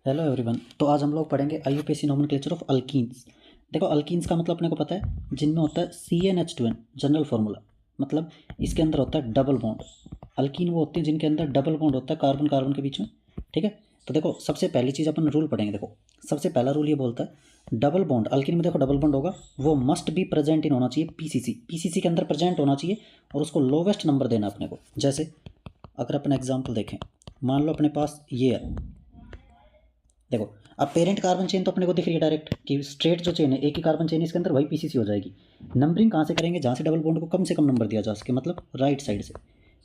Hello everyone. तो आज हम लोग पढ़ेंगे आईयूपीएसी नोमेनक्लेचर ऑफ अल्कीन्स। देखो, अल्कीन्स का मतलब अपने को पता है, जिनमें होता है CnH2n जनरल फार्मूला। मतलब इसके अंदर होता है डबल बॉन्ड। अल्कीन वो होते हैं जिनके अंदर डबल बॉन्ड होता है कार्बन कार्बन के बीच में। ठीक है। तो देखो, सबसे पहली चीज़ अपन रूल पढ़ेंगे। देखो, सबसे पहला रूल ये बोलता है डबल बॉन्ड अल्कीन में, देखो डबल बॉन्ड होगा वो मस्ट बी प्रेजेंट इन होना चाहिए पीसीसी के अंदर प्रेजेंट होना चाहिए, और उसको लोवेस्ट नंबर देना अपने को। जैसे अगर अपन एग्जाम्पल देखें, मान लो अपने पास ये है। देखो, अब पेरेंट कार्बन चेन तो अपने को दिख रही है डायरेक्ट कि स्ट्रेट जो चेन है, एक ही कार्बन चेन है इसके अंदर, वही पीसीसी हो जाएगी। नंबरिंग कहाँ से करेंगे? जहाँ से डबल बॉन्ड को कम से कम नंबर दिया जा सके, मतलब राइट साइड से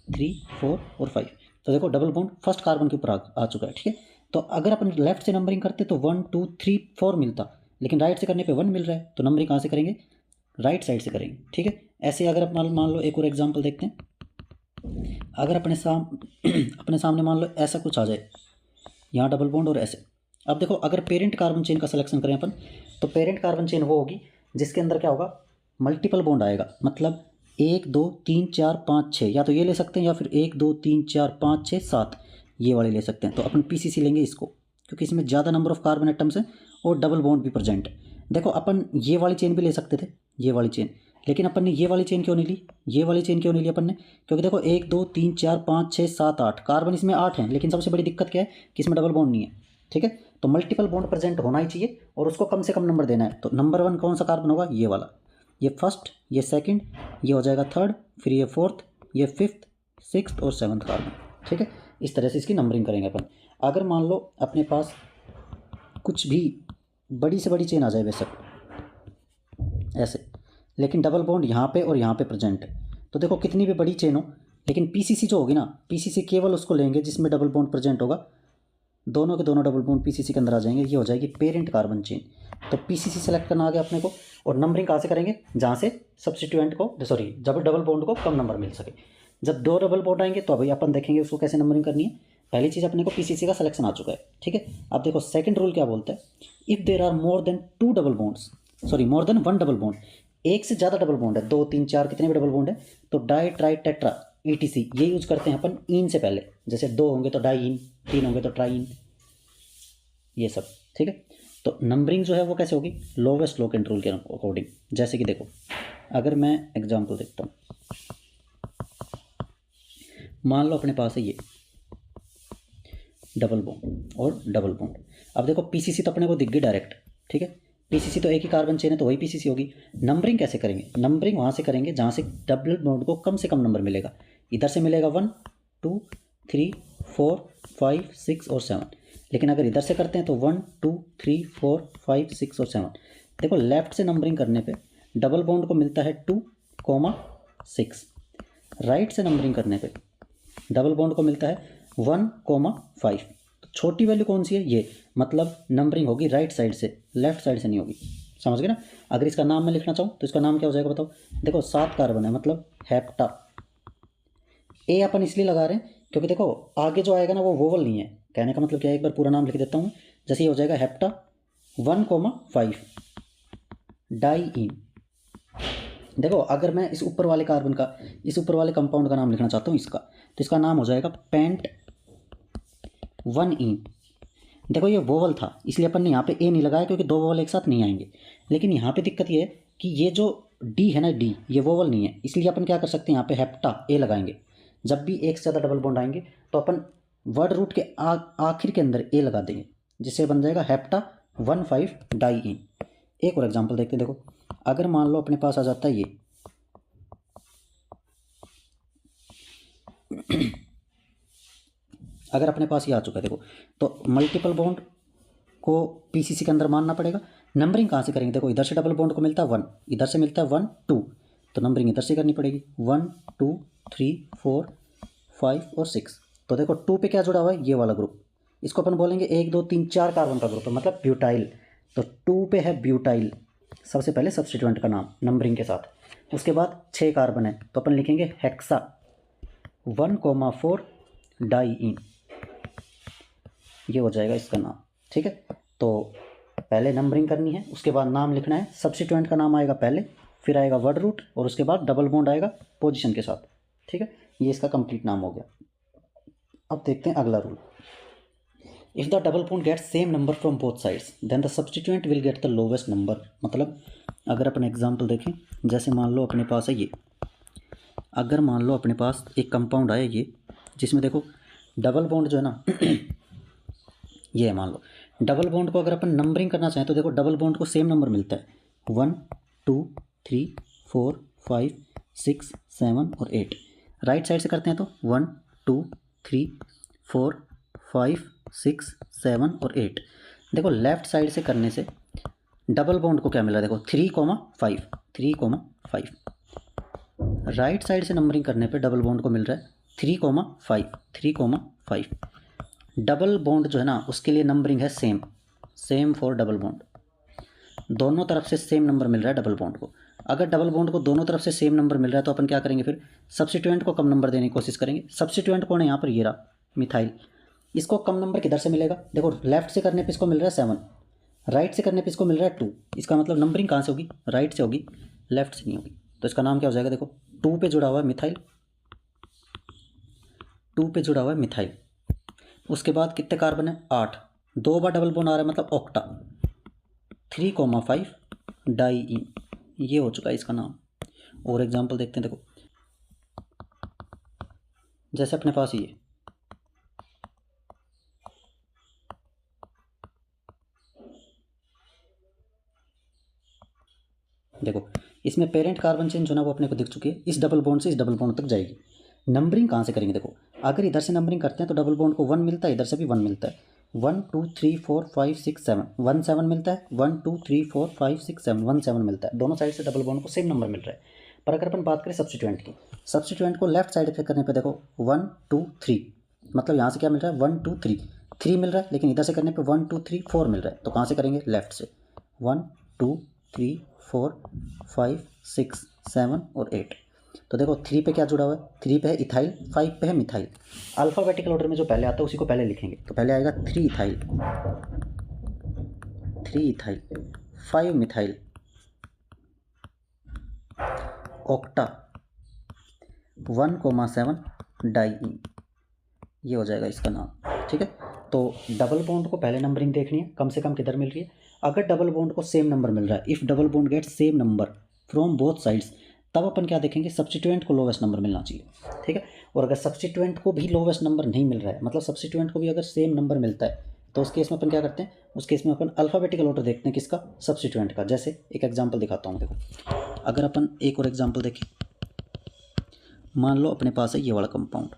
3, 4 और 5। तो देखो, डबल बॉन्ड फर्स्ट कार्बन के ऊपर आ चुका है। ठीक है। तो अगर अपन लेफ्ट से नंबरिंग करते तो 1, 2, 3, 4 मिलता, लेकिन राइट से करने पर 1 मिल रहा है। तो नंबरिंग कहाँ से करेंगे? राइट साइड से करेंगे। ठीक है। ऐसे अगर आप मान लो एक और एग्जाम्पल देखते हैं। अगर अपने सामने मान लो ऐसा कुछ आ जाए, यहाँ डबल बॉन्ड और ऐसे। अब देखो, अगर पेरेंट कार्बन चेन का सिलेक्शन करें अपन, तो पेरेंट कार्बन चेन वो होगी जिसके अंदर क्या होगा, मल्टीपल बॉन्ड आएगा। मतलब 1, 2, 3, 4, 5, 6, या तो ये ले सकते हैं, या फिर 1, 2, 3, 4, 5, 6, 7 ये वाले ले सकते हैं। तो अपन पीसीसी लेंगे इसको, क्योंकि इसमें ज़्यादा नंबर ऑफ कार्बन एटम्स हैं और डबल बॉन्ड भी प्रेजेंट है। देखो, अपन ये वाली चेन भी ले सकते थे, ये वाली चेन, लेकिन अपन ने ये वाली चेन क्यों नहीं ली? ये वाली चेन क्यों नहीं ली अपन ने? क्योंकि देखो, 1, 2, 3, 4, 5, 6, 7, 8 कार्बन इसमें 8 हैं, लेकिन सबसे बड़ी दिक्कत क्या है कि इसमें डबल बॉन्ड नहीं है। ठीक है। तो मल्टीपल बॉन्ड प्रेजेंट होना ही चाहिए, और उसको कम से कम नंबर देना है। तो नंबर 1 कौन सा कार्बन होगा? ये वाला। ये फर्स्ट, ये सेकंड, ये हो जाएगा थर्ड, फिर ये फोर्थ, ये फिफ्थ, सिक्स्थ और सेवन्थ कार्बन। ठीक है। इस तरह से इसकी नंबरिंग करेंगे अपन। अगर मान लो अपने पास कुछ भी बड़ी से बड़ी चेन आ जाए, बेशक ऐसे, लेकिन डबल बॉन्ड यहाँ पे और यहाँ पे प्रेजेंट है, तो देखो कितनी भी बड़ी चेन हो, लेकिन पीसीसी जो होगी ना, पीसीसी केवल उसको लेंगे जिसमें डबल बॉन्ड प्रेजेंट होगा। दोनों के दोनों डबल बॉन्ड पीसीसी के अंदर आ जाएंगे, ये हो जाएगी पेरेंट कार्बन चेन। तो पीसीसी सेलेक्ट करना आ गया अपने को। और नंबरिंग कहाँ से करेंगे? जहाँ से सब्सटीट्यूएंट को, सॉरी, जब डबल बॉन्ड को कम नंबर मिल सके। जब 2 डबल बॉन्ड आएंगे तो अभी अपन देखेंगे उसको कैसे नंबरिंग करनी है। पहली चीज़, अपने को पीसीसी का सिलेक्शन आ चुका है। ठीक है। अब देखो, सेकंड रूल क्या बोलता है, if there are more than 2 double bonds, sorry more than 1 double bond, एक से ज़्यादा डबल बॉन्ड है, 2, 3, 4 कितने भी डबल बॉन्ड है, तो डाई, ट्राई, टेट्रा, ईटीसी ये यूज करते हैं अपन इन से पहले। जैसे 2 होंगे तो डाई इन, 3 होंगे तो ट्राई इन, ये सब। ठीक है। तो नंबरिंग जो है वो कैसे होगी? लोवेस्ट लोकेंट रूल के अकॉर्डिंग। जैसे कि देखो, अगर मैं एग्जांपल देखता हूँ, मान लो अपने पास है ये डबल बॉन्ड और डबल बॉन्ड। अब देखो, पीसीसी तो अपने को दिख गई डायरेक्ट। ठीक है। पीसीसी तो एक ही कार्बन चेन है, तो वही पीसीसी होगी। नंबरिंग कैसे करेंगे? नंबरिंग वहाँ से करेंगे जहाँ से डबल बॉन्ड को कम से कम नंबर मिलेगा। इधर से मिलेगा 1, 2, 3, 4, 5, 6 और 7। लेकिन अगर इधर से करते हैं तो 1, 2, 3, 4, 5, 6 और 7। देखो, लेफ्ट से नंबरिंग करने पे डबल बॉन्ड को मिलता है 2, 6। राइट से नंबरिंग करने पे डबल बॉन्ड को मिलता है 1, 5। तो छोटी वैल्यू कौन सी है? ये। मतलब नंबरिंग होगी राइट साइड से, लेफ्ट साइड से नहीं होगी। समझ गए ना? अगर इसका नाम मैं लिखना चाहूँ तो इसका नाम क्या हो जाएगा बताओ? देखो, 7 कार्बन है, मतलब हेप्टा। ए अपन इसलिए लगा रहे हैं क्योंकि देखो आगे जो आएगा ना वो वोवल नहीं है। कहने का मतलब क्या है, एक बार पूरा नाम लिख देता हूँ। जैसे ये हो जाएगा हेप्टा 1, 5 डाई इन। देखो, अगर मैं इस ऊपर वाले कार्बन का, इस ऊपर वाले कंपाउंड का नाम लिखना चाहता हूँ इसका, तो इसका नाम हो जाएगा पेंट 1 इन। देखो, ये वोवल था इसलिए अपन ने यहाँ पे ए नहीं लगाया, क्योंकि 2 वोवल एक साथ नहीं आएंगे। लेकिन यहाँ पे दिक्कत ये है कि ये जो डी है ना, डी ये वोवल नहीं है, इसलिए अपन क्या कर सकते हैं, यहाँ पे हेप्टा ए लगाएंगे। जब भी एक से ज़्यादा डबल बॉन्ड आएंगे तो अपन वर्ड रूट के आखिर के अंदर ए लगा देंगे, जिससे बन जाएगा हेप्टा 1, 5 डाई इन। एक और एग्जाम्पल देखते हैं। देखो, अगर मान लो अपने पास आ जाता है ये अगर अपने पास ये आ चुका है, देखो, तो मल्टीपल बॉन्ड को पीसीसी के अंदर मानना पड़ेगा। नंबरिंग कहाँ से करेंगे? देखो, इधर से डबल बॉन्ड को मिलता है 1, इधर से मिलता है 1, 2, तो नंबरिंग इधर से करनी पड़ेगी 1, 2, 3, 4, 5 और 6। तो देखो 2 पे क्या जुड़ा हुआ है? ये वाला ग्रुप। इसको अपन बोलेंगे 1, 2, 3, 4 कार्बन का ग्रुप है, मतलब ब्यूटाइल। तो 2 पे है ब्यूटाइल, सबसे पहले सब्सटीट्यूएंट का नाम नंबरिंग के साथ। उसके बाद 6 कार्बन है तो अपन लिखेंगे हेक्सा 1, 4 डाई इन, ये हो जाएगा इसका नाम। ठीक है। तो पहले नंबरिंग करनी है, उसके बाद नाम लिखना है। सब्सटीट्यूएंट का नाम आएगा पहले, फिर आएगा वर्ड रूट, और उसके बाद डबल बॉन्ड आएगा पोजीशन के साथ। ठीक है। ये इसका कंप्लीट नाम हो गया। अब देखते हैं अगला rule. If the double bond gets same number from both sides then the substituent will get the lowest number. मतलब अगर अपन एग्जांपल देखें, जैसे मान लो अपने पास है ये, अगर मान लो अपने पास एक कंपाउंड आया ये, जिसमें देखो डबल बॉन्ड जो है ना ये है, मान लो डबल बॉन्ड को अगर अपन नंबरिंग करना चाहें तो देखो डबल बॉन्ड को सेम नंबर मिलता है 1 2 3 4 5 6 7 और 8। राइट साइड से करते हैं तो 1 2 3 4 5 6 7 और 8। देखो लेफ्ट साइड से करने से डबल बॉन्ड को क्या मिल रहा है, देखो 3,5 3,5। राइट साइड से नंबरिंग करने पे डबल बॉन्ड को मिल रहा है 3,5 3,5। डबल बॉन्ड जो है ना उसके लिए नंबरिंग है सेम फॉर डबल बॉन्ड, दोनों तरफ से सेम नंबर मिल रहा है डबल बॉन्ड को। अगर डबल बॉन्ड को दोनों तरफ से सेम नंबर मिल रहा है तो अपन क्या करेंगे, फिर सब्स्टिट्यूएंट को कम नंबर देने की कोशिश करेंगे। सब्स्टिट्यूएंट कौन है यहाँ पर, ये रहा मिथाइल। इसको कम नंबर किधर से मिलेगा, देखो लेफ्ट से करने पे इसको मिल रहा है 7, राइट से करने पे इसको मिल रहा है 2। इसका मतलब नंबरिंग कहाँ से होगी, राइट से होगी, लेफ्ट से नहीं होगी। तो इसका नाम क्या हो जाएगा, देखो 2 पे जुड़ा हुआ है मिथाइल, 2 पे जुड़ा हुआ है मिथाइल। उसके बाद कितने कार्बन है, 8, 2 बार डबल बॉन्ड आ रहा है मतलब ऑक्टा, 3,5 डाई, ये हो चुका है इसका नाम। और एग्जांपल देखते हैं, देखो जैसे अपने पास ये देखो, इसमें पेरेंट कार्बन चेन जो ना वो अपने को दिख चुकी है, इस डबल बॉन्ड से इस डबल बॉन्ड तक जाएगी। नंबरिंग कहाँ से करेंगे, देखो अगर इधर से नंबरिंग करते हैं तो डबल बॉन्ड को 1 मिलता है, इधर से भी 1 मिलता है, 1 2 3 4 5 6 7 1 7 मिलता है, 1 2 3 4 5 6 7 1 7 मिलता है। दोनों साइड से डबल बॉन्ड को सेम नंबर मिल रहा है। पर अगर अपन बात करें सब्स्टिट्यूएंट की, सब्स्टिट्यूएंट को लेफ्ट साइड पे करने पे देखो 1 2 3, मतलब यहाँ से क्या मिल रहा है 1 2 3 3 मिल रहा है, लेकिन इधर से करने पे 1 2 3 4 मिल रहा है। तो कहाँ से करेंगे, लेफ्ट से 1 2 3 4 5 6 7 और 8। तो देखो 3 पे क्या जुड़ा हुआ है, 3 पे है इथाइल, 5 पे है मिथाइल। अल्फ़ाबेटिकल ऑर्डर में जो पहले आता है उसी को पहले लिखेंगे। तो पहले आएगा 3 इथाइल, 5 मिथाइल, ऑक्टा, 1,7 डाई, ये हो जाएगा इसका नाम। ठीक है, तो डबल बॉन्ड को पहले नंबरिंग देखनी है कम से कम किधर मिल रही है। अगर डबल बॉन्ड को सेम नंबर मिल रहा है, if double bond get same number from both sides, तब अपन क्या देखेंगे, सब्स्टिट्यूएंट को लोवेस्ट नंबर मिलना चाहिए। ठीक है, और अगर सब्स्टिट्यूएंट को भी लोवेस्ट नंबर नहीं मिल रहा है, मतलब सब्स्टिट्यूएंट को भी अगर सेम नंबर मिलता है, तो उस केस में अपन क्या करते हैं, उस केस में अपन अल्फ़ाबेटिकल ऑर्डर देखते हैं किसका, सब्स्टिट्यूएंट का। जैसे एक एग्जाम्पल दिखाता हूँ, देखो अगर अपन एक और एग्जाम्पल देखें, मान लो अपने पास है ये वाला कंपाउंड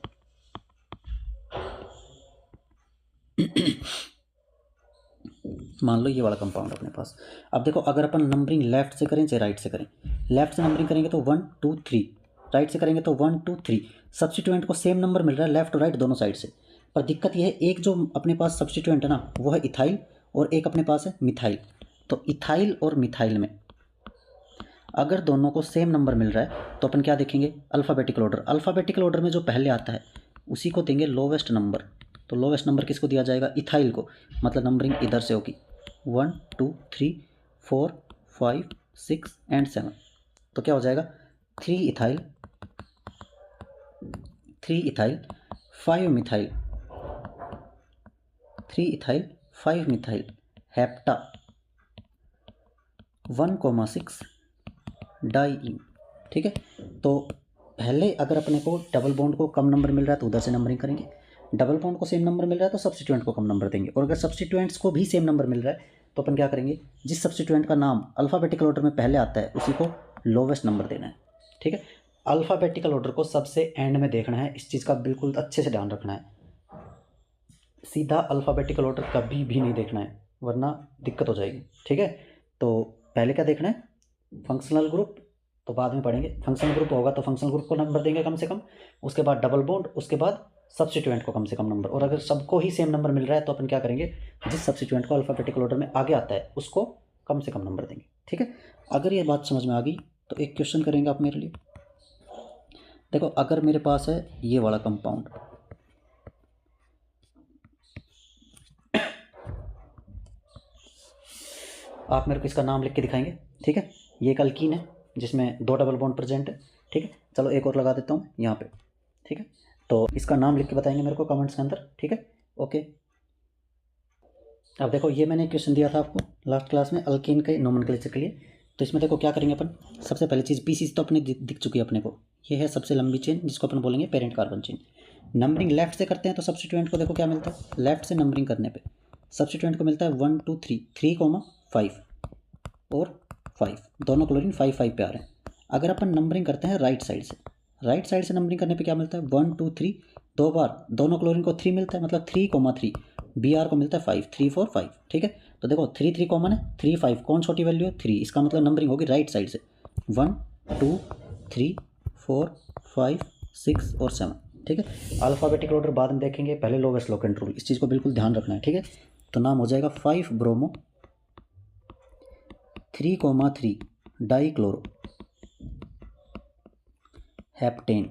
मान लो ये वाला कंपाउंड अपने पास। अब देखो अगर अपन नंबरिंग लेफ्ट से करें चाहे राइट से करें, लेफ्ट से नंबरिंग करेंगे तो 1 2 3, राइट से करेंगे तो 1 2 3। सब्स्टिट्यूएंट को सेम नंबर मिल रहा है लेफ्ट और राइट दोनों साइड से। पर दिक्कत यह है, एक जो अपने पास सब्स्टिट्यूएंट है ना वो है इथाइल, और एक अपने पास है मिथाइल। तो इथाइल और मिथाइल में अगर दोनों को सेम नंबर मिल रहा है तो अपन क्या देखेंगे, अल्फ़ाबेटिकल ऑर्डर। अल्फ़ाबेटिकल ऑर्डर में जो पहले आता है उसी को देंगे लोवेस्ट नंबर। तो लोवेस्ट नंबर किसको दिया जाएगा, इथाइल को, मतलब नंबरिंग इधर से होगी 1 2 3 4 5 6 एंड 7। तो क्या हो जाएगा 3 ethyl 5 methyl, 3 ethyl 5 methyl, hepta 1,6 di. ठीक है, तो पहले अगर अपने को डबल बॉन्ड को कम नंबर मिल रहा है तो उधर से नंबरिंग करेंगे, डबल बॉन्ड को सेम नंबर मिल रहा है तो सब्स्टिट्यूएंट को कम नंबर देंगे, और अगर सब्स्टिट्यूएंट्स को भी सेम नंबर मिल रहा है तो अपन क्या करेंगे, जिस सब्स्टिट्यूएंट का नाम अल्फ़ाबेटिकल ऑर्डर में पहले आता है उसी को लोवेस्ट नंबर देना है। ठीक है, अल्फ़ाबेटिकल ऑर्डर को सबसे एंड में देखना है, इस चीज़ का बिल्कुल अच्छे से ध्यान रखना है। सीधा अल्फ़ाबेटिकल ऑर्डर कभी भी नहीं देखना है वरना दिक्कत हो जाएगी। ठीक है, तो पहले क्या देखना है, फंक्शनल ग्रुप, तो बाद में पढ़ेंगे। फंक्शनल ग्रुप होगा तो फंक्शनल ग्रुप को नंबर देंगे कम से कम, उसके बाद डबल बॉन्ड, उसके बाद सब्स्टिट्यूएंट को कम से कम नंबर। और अगर सबको ही सेम नंबर मिल रहा है तो अपन क्या करेंगे, जिस सब्स्टिट्यूएंट को अल्फ़ाबेटिकल ऑर्डर में आगे आता है उसको कम से कम नंबर देंगे। ठीक है, अगर ये बात समझ में आ गई तो एक क्वेश्चन करेंगे आप मेरे लिए। देखो अगर मेरे पास है ये वाला कंपाउंड, आप मेरे को इसका नाम लिख के दिखाएंगे। ठीक है, ये एक अल्कीन है जिसमें 2 डबल बॉन्ड प्रेजेंट है। ठीक है, चलो एक और लगा देता हूँ यहाँ पे। ठीक है, तो इसका नाम लिख के बताएंगे मेरे को कमेंट्स के अंदर। ठीक है, ओके। अब देखो ये मैंने क्वेश्चन दिया था आपको लास्ट क्लास में अल्केन के नोमेनक्लेचर के लिए। तो इसमें देखो क्या करेंगे अपन, सबसे पहली चीज़ पीसीसी तो अपने दिख चुकी है अपने को, ये है सबसे लंबी चेन जिसको अपन बोलेंगे parent carbon chain. Numbering left से करते हैं तो सब्स्टिट्यूएंट को देखो क्या मिलता है, लेफ्ट से नंबरिंग करने पे सब्स्टिट्यूएंट को मिलता है 1 2 3 3,5 और 5, दोनों क्लोरीन 5 5 पे आ रहे हैं। अगर अपन नंबरिंग करते हैं राइट साइड से, राइट साइड से नंबरिंग करने पे क्या मिलता है 1 2 3, दो बार दोनों क्लोरीन को 3 मिलता है, मतलब 3,3, बी आर को मिलता है 5 3 4 5। ठीक है, तो देखो 3 3 कॉमन है, 3 5 कौन छोटी वैल्यू है 3, इसका मतलब नंबरिंग होगी राइट साइड से 1 2 3 4 5 6 और 7। ठीक है, अल्फ़ाबेटिक ऑर्डर बाद में देखेंगे, पहले लोवेस्ट लोकेंट रूल, इस चीज़ को बिल्कुल ध्यान रखना है। ठीक है, तो नाम हो जाएगा 5 ब्रोमो 3,3 डाइक्लोरो हेप्टेन,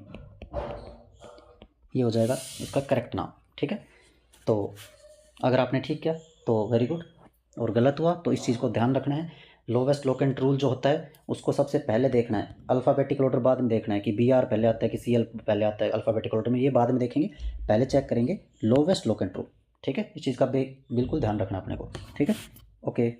ये हो जाएगा इसका करेक्ट नाम। ठीक है, तो अगर आपने ठीक किया तो वेरी गुड, और गलत हुआ तो इस चीज़ को ध्यान रखना है। लोवेस्ट लोकेंट रूल जो होता है उसको सबसे पहले देखना है, अल्फ़ाबेटिक ऑर्डर बाद में देखना है कि बी आर पहले आता है कि सी एल पहले आता है अल्फ़ाबेटिक ऑर्डर में, ये बाद में देखेंगे, पहले चेक करेंगे लोवेस्ट लोकेंट रूल। ठीक है, इस चीज़ का बिल्कुल ध्यान रखना अपने को। ठीक है, ओके।